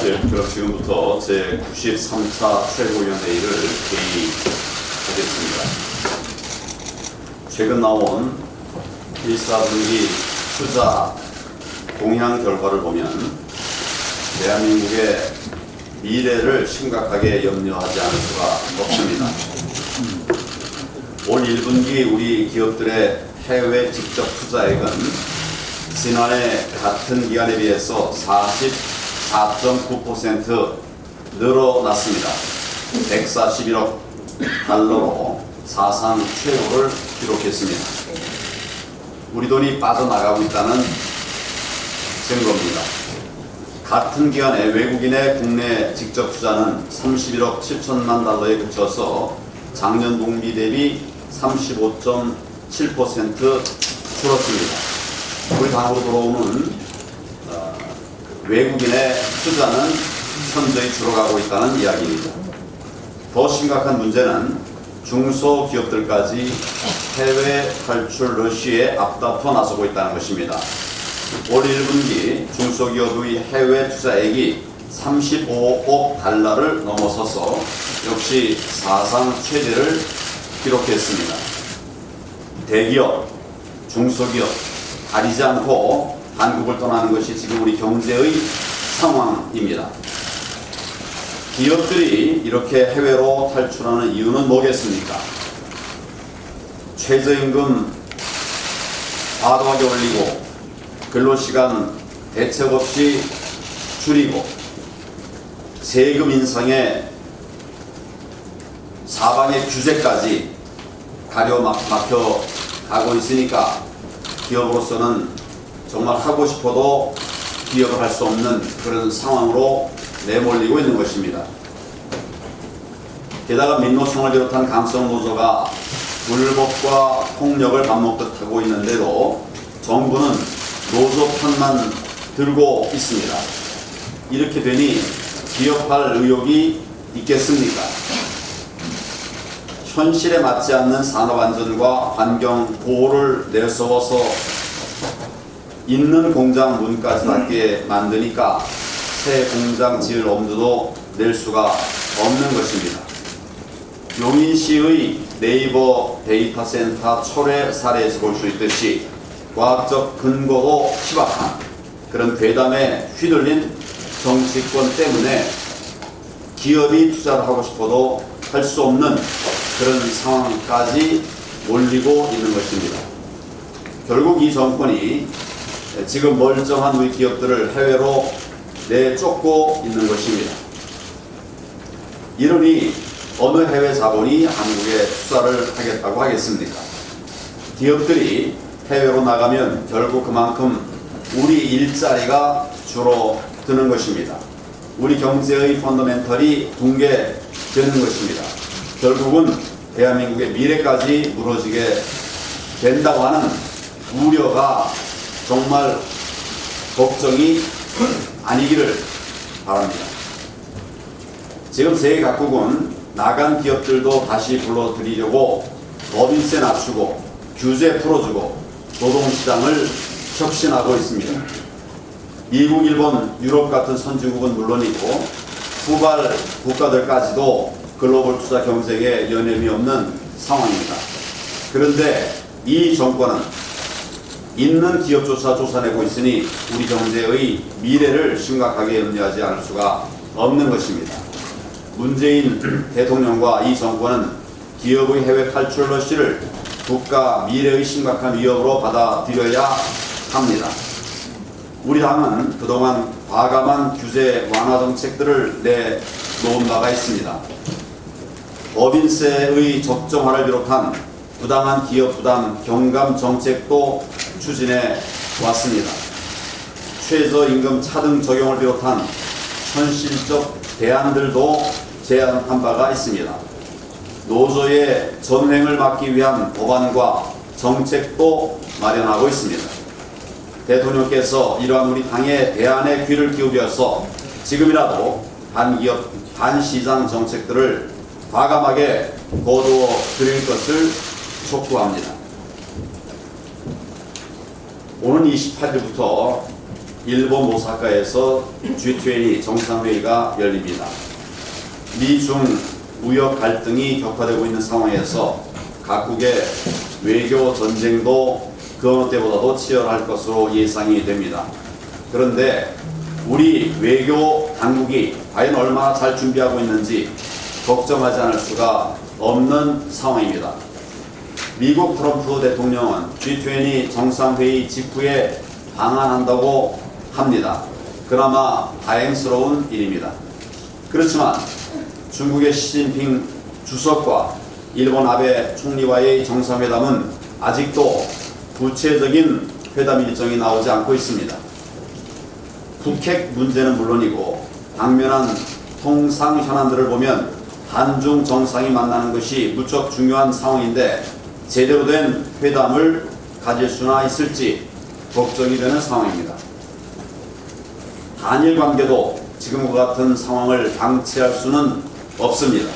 그럼 지금부터 제93차 최고위원회의를 개의하겠습니다. 최근 나온 1사분기 투자 동향 결과를 보면 대한민국의 미래를 심각하게 염려하지 않을 수가 없습니다. 올 1분기 우리 기업들의 해외 직접 투자액은 지난해 같은 기간에 비해서 44.9% 늘어났습니다. 141억 달러로 사상 최고를 기록했습니다. 우리 돈이 빠져나가고 있다는 증거입니다. 같은 기간에 외국인의 국내 직접 투자는 31억 7천만 달러에 그쳐서 작년 동기 대비 35.7% 줄었습니다. 우리 당으로 들어오는 외국인의 투자는 현저히 줄어가고 있다는 이야기입니다. 더 심각한 문제는 중소기업들까지 해외 탈출 러쉬에 앞다퉈 나서고 있다는 것입니다. 올 1분기 중소기업의 해외 투자액이 35억 달러를 넘어서서 역시 사상 최대를 기록했습니다. 대기업, 중소기업 가리지 않고 한국을 떠나는 것이 지금 우리 경제의 상황입니다. 기업들이 이렇게 해외로 탈출하는 이유는 뭐겠습니까? 최저임금 과도하게 올리고 근로시간 대책 없이 줄이고 세금 인상에 사방의 규제까지 가려막혀 가고 있으니까 기업으로서는 정말 하고 싶어도 기업을 할 수 없는 그런 상황으로 내몰리고 있는 것입니다. 게다가 민노총을 비롯한 강성노조가 불법과 폭력을 밥 먹듯 하고 있는데도 정부는 노조 편만 들고 있습니다. 이렇게 되니 기업할 의욕이 있겠습니까? 현실에 맞지 않는 산업안전과 환경보호를 내세워서 있는 공장 문까지 닫게 만드니까 새 공장 지을 엄두도 낼 수가 없는 것입니다. 용인시의 네이버 데이터 센터 철회 사례에서 볼 수 있듯이 과학적 근거도 희박한 그런 괴담에 휘둘린 정치권 때문에 기업이 투자를 하고 싶어도 할 수 없는 그런 상황까지 몰리고 있는 것입니다. 결국 이 정권이 지금 멀쩡한 우리 기업들을 해외로 내쫓고 있는 것입니다. 이러니 어느 해외 자본이 한국에 투자를 하겠다고 하겠습니까? 기업들이 해외로 나가면 결국 그만큼 우리 일자리가 줄어드는 것입니다. 우리 경제의 펀더멘털이 붕괴되는 것입니다. 결국은 대한민국의 미래까지 무너지게 된다고 하는 우려가 정말 걱정이 아니기를 바랍니다. 지금 세계 각국은 나간 기업들도 다시 불러들이려고 법인세 낮추고 규제 풀어주고 노동시장을 혁신하고 있습니다. 미국, 일본, 유럽 같은 선진국은 물론이고 후발 국가들까지도 글로벌 투자 경쟁에 여념이 없는 상황입니다. 그런데 이 정권은 있는 기업조차 쫓아내고 있으니 우리 경제의 미래를 심각하게 염려하지 않을 수가 없는 것입니다. 문재인 대통령과 이 정권은 기업의 해외 탈출 러쉬를 국가 미래의 심각한 위협으로 받아들여야 합니다. 우리 당은 그동안 과감한 규제 완화 정책들을 내놓은 바가 있습니다. 법인세의 적정화를 비롯한 부당한 기업 부담 경감 정책도 추진해 왔습니다. 최저임금 차등 적용을 비롯한 현실적 대안들도 제안한 바가 있습니다. 노조의 전횡을 막기 위한 법안과 정책도 마련하고 있습니다. 대통령께서 이러한 우리 당의 대안에 귀를 기울여서 지금이라도 반기업, 반시장 정책들을 과감하게 거두어 드릴 것을 촉구합니다. 오는 28일부터 일본 오사카에서 G20 정상회의가 열립니다. 미중 무역 갈등이 격화되고 있는 상황에서 각국의 외교 전쟁도 그 어느 때보다도 치열할 것으로 예상이 됩니다. 그런데 우리 외교 당국이 과연 얼마나 잘 준비하고 있는지 걱정하지 않을 수가 없는 상황입니다. 미국 트럼프 대통령은 G20 정상회의 직후에 방한한다고 합니다. 그나마 다행스러운 일입니다. 그렇지만 중국의 시진핑 주석과 일본 아베 총리와의 정상회담은 아직도 구체적인 회담 일정이 나오지 않고 있습니다. 북핵 문제는 물론이고 당면한 통상 현안들을 보면 한중 정상이 만나는 것이 무척 중요한 상황인데 제대로 된 회담을 가질 수나 있을지 걱정이 되는 상황입니다. 한일 관계도 지금과 같은 상황을 방치할 수는 없습니다.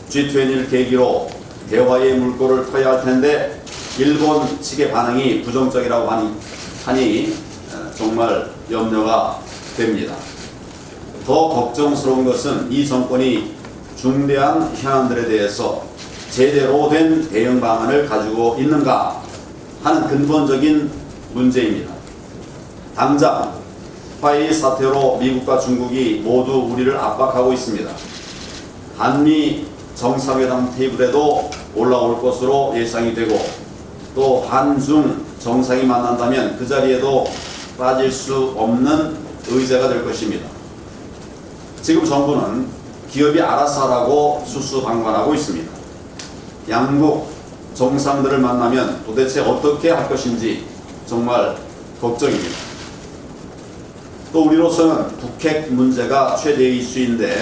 G20를 계기로 대화의 물꼬를 터야 할 텐데 일본 측의 반응이 부정적이라고 하니 정말 염려가 됩니다. 더 걱정스러운 것은 이 정권이 중대한 현안들에 대해서 제대로 된 대응 방안을 가지고 있는가 하는 근본적인 문제입니다. 당장 화웨이 사태로 미국과 중국이 모두 우리를 압박하고 있습니다. 한미 정상회담 테이블에도 올라올 것으로 예상이 되고 또 한중 정상이 만난다면 그 자리에도 빠질 수 없는 의제가 될 것입니다. 지금 정부는 기업이 알아서 하라고 수수방관하고 있습니다. 양국 정상들을 만나면 도대체 어떻게 할 것인지 정말 걱정입니다. 또 우리로서는 북핵 문제가 최대 이슈인데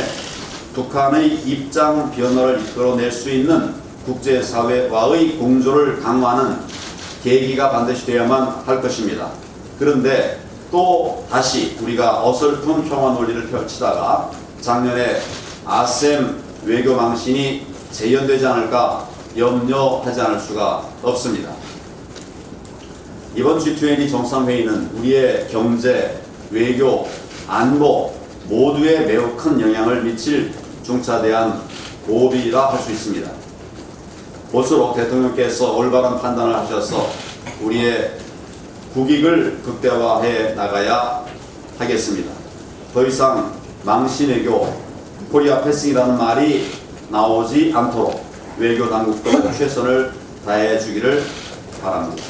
북한의 입장 변화를 이끌어낼 수 있는 국제사회와의 공조를 강화하는 계기가 반드시 되어야만 할 것입니다. 그런데 또 다시 우리가 어설픈 평화 논리를 펼치다가 작년에 아셈 외교 망신이 재현되지 않을까 염려하지 않을 수가 없습니다. 이번 G20 정상회의는 우리의 경제, 외교, 안보 모두에 매우 큰 영향을 미칠 중차대한 고비라 할 수 있습니다. 모쪼록 대통령께서 올바른 판단을 하셔서 우리의 국익을 극대화해 나가야 하겠습니다. 더 이상 망신외교, 코리아 패싱이라는 말이 나오지 않도록 외교 당국도 최선을 다해 주기를 바랍니다.